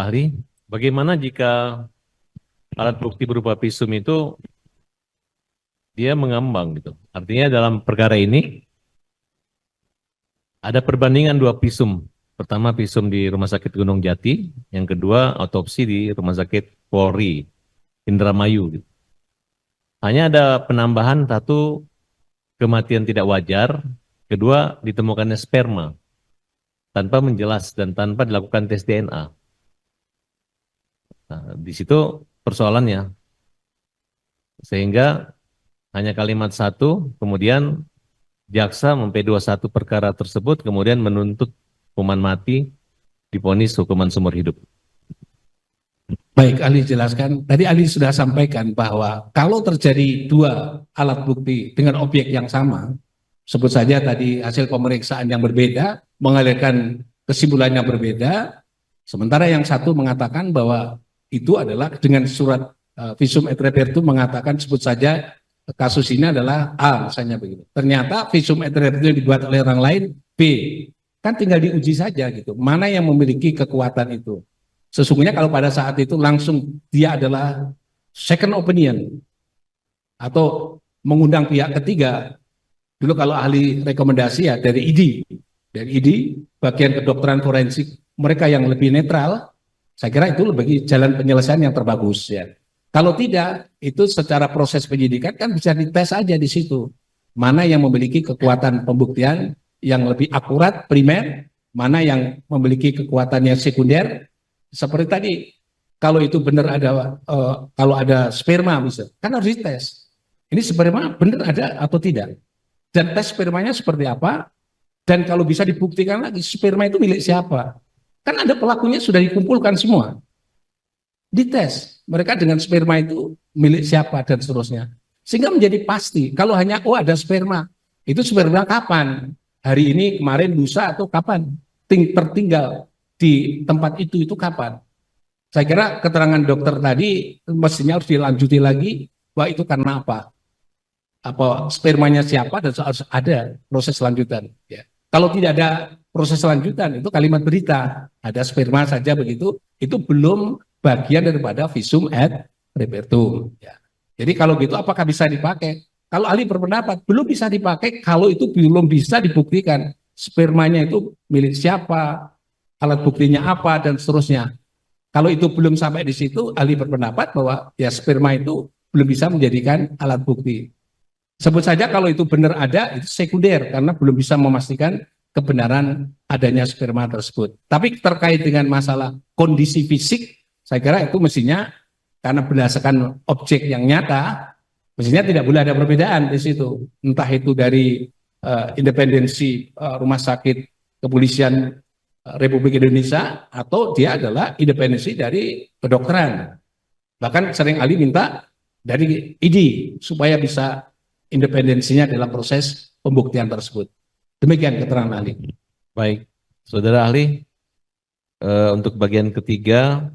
ahli, bagaimana jika alat bukti berupa visum itu dia mengambang gitu? Artinya dalam perkara ini ada perbandingan dua visum. Pertama visum di Rumah Sakit Gunung Jati, yang kedua otopsi di Rumah Sakit Polri, Indramayu gitu. Hanya ada penambahan satu, kematian tidak wajar, kedua ditemukannya sperma tanpa menjelas dan tanpa dilakukan tes DNA. Nah, di situ persoalannya. Sehingga hanya kalimat satu, kemudian jaksa memP21 perkara tersebut, kemudian menuntut hukuman mati, divonis hukuman seumur hidup. Baik, ahli jelaskan. Tadi ahli sudah sampaikan bahwa kalau terjadi dua alat bukti dengan objek yang sama, sebut saja tadi hasil pemeriksaan yang berbeda, mengalirkan kesimpulan yang berbeda, sementara yang satu mengatakan bahwa itu adalah dengan surat visum et repertum mengatakan sebut saja kasus ini adalah A, misalnya begitu. Ternyata visum et repertum yang dibuat oleh orang lain B, kan tinggal diuji saja gitu. Mana yang memiliki kekuatan itu? Sesungguhnya kalau pada saat itu langsung dia adalah second opinion atau mengundang pihak ketiga. Dulu kalau ahli rekomendasi ya dari ID bagian kedokteran forensik, mereka yang lebih netral, saya kira itu lebih jalan penyelesaian yang terbagus ya. Kalau tidak, itu secara proses penyidikan kan bisa dites aja di situ. Mana yang memiliki kekuatan pembuktian yang lebih akurat primer, mana yang memiliki kekuatan yang sekunder. Seperti tadi, kalau itu benar ada, kalau ada sperma bisa, kan harus dites. Ini sperma benar ada atau tidak? Dan tes spermanya seperti apa? Dan kalau bisa dibuktikan lagi, sperma itu milik siapa? Kan ada pelakunya sudah dikumpulkan semua. Dites, mereka dengan sperma itu milik siapa dan seterusnya. Sehingga menjadi pasti, kalau hanya, oh ada sperma, itu sperma kapan? Hari ini, kemarin, lusa, atau kapan? Tertinggal di tempat itu kapan? Saya kira keterangan dokter tadi mestinya harus dilanjuti lagi, bahwa itu karena apa spermanya siapa dan harus ada proses lanjutan. Ya. Kalau tidak ada proses lanjutan, itu kalimat berita, ada sperma saja begitu, itu belum bagian daripada visum et repertum. Ya. Jadi kalau gitu apakah bisa dipakai? Kalau ahli berpendapat belum bisa dipakai kalau itu belum bisa dibuktikan spermanya itu milik siapa, alat buktinya apa dan seterusnya. Kalau itu belum sampai di situ, ahli berpendapat bahwa ya sperma itu belum bisa menjadikan alat bukti. Sebut saja kalau itu benar ada, itu sekunder karena belum bisa memastikan kebenaran adanya sperma tersebut. Tapi terkait dengan masalah kondisi fisik, saya kira itu mestinya karena berdasarkan objek yang nyata, mestinya tidak boleh ada perbedaan di situ. Entah itu dari independensi rumah sakit kepolisian Republik Indonesia atau dia adalah independensi dari kedokteran. Bahkan sering ahli minta dari ID supaya bisa independensinya dalam proses pembuktian tersebut. Demikian keterangan ahli. Baik, saudara ahli, untuk bagian ketiga